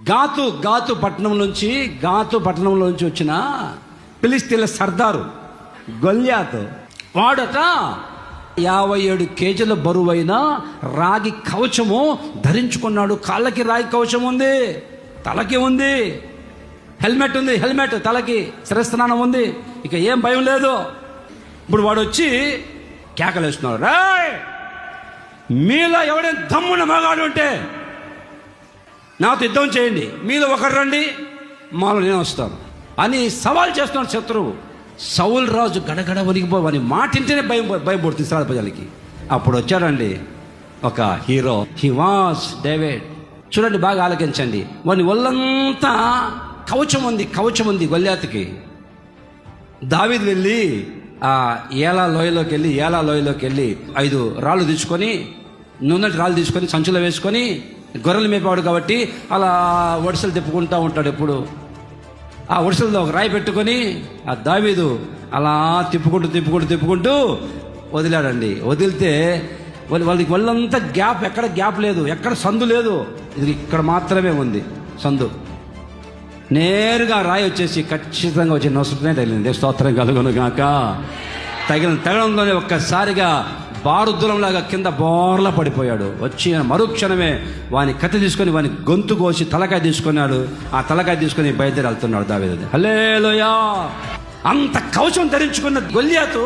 గాతు పట్టణంలో నుంచి వచ్చిన ఫిలిష్తీయుల సర్దారు గొల్యాతు వాడట 57 కేజీల బరువైన రాగి కవచము ధరించుకున్నాడు. కాళ్ళకి రాగి కవచం ఉంది, తలకి ఉంది, హెల్మెట్ తలకి, శిరస్నానం ఉంది, ఇక ఏం భయం లేదు. ఇప్పుడు వాడు వచ్చి కేకలేస్తున్నాడు, రేయ్ మీలో ఎవడైనా దమ్మున మగాడు ఉంటే నాతో యుద్ధం చేయండి, మీలో ఒకరు రండి, మాలో నేను వస్తాను అని సవాల్ చేస్తున్నాడు శత్రువు. సౌల్ రాజు గడగడ వణికిపోవని మాటింటేనే భయపడుతుంది ఇశ్రాయేలు ప్రజలకి. అప్పుడు వచ్చాడండి ఒక హీరో, హీ వాస్ డేవిడ్. చూడండి, బాగా ఆలకించండి. వాని ఒళ్ళంతా కవచం ఉంది గొల్యాతుకి. దావీదు వెళ్ళి ఆ ఏలా లోయలోకి వెళ్ళి 5 రాళ్ళు తీసుకొని, నూనె రాళ్ళు తీసుకొని సంచులో వేసుకొని, గొర్రెలు మేపేవాడు కాబట్టి అలా వడిసెలు తిప్పుకుంటూ ఉంటాడు. ఎప్పుడు ఆ వడిసెల్లో ఒక రాయి పెట్టుకొని ఆ దావీదు అలా తిప్పుకుంటూ వదిలాడండి. వదిలితే వాళ్ళకి వాళ్ళంతా ఎక్కడ గ్యాప్ లేదు, ఎక్కడ సందు లేదు. ఇది ఇక్కడ మాత్రమే ఉంది సందు. నేరుగా రాయి వచ్చేసి ఖచ్చితంగా వచ్చి నొసటనే తగిలింది. స్తోత్రం కలుగును గాక. తగలంలోనే ఒక్కసారిగా బారుద్దులంలాగా కింద బోర్లా పడిపోయాడు. వచ్చి మరుక్షణమే వాని కత్తి తీసుకొని వాని గొంతు కోసి తలకాయ తీసుకున్నాడు. ఆ తలకాయ తీసుకొని బయలుదేరి వెళ్తున్నాడు దావీదు. హల్లెలూయా. అంత కవచం ధరించుకున్న గొల్యాతు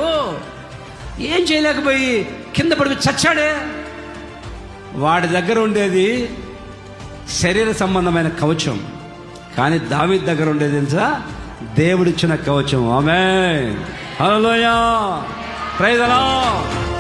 ఏం చేయలేకపోయి కింద పడిపోయి చచ్చాడే. వాడి దగ్గర ఉండేది శరీర సంబంధమైన కవచం, కానీ దావీదు దగ్గర ఉండేది తెలుసా, దేవుడిచ్చిన కవచం. Amen. Hallelujah. Praise the lord.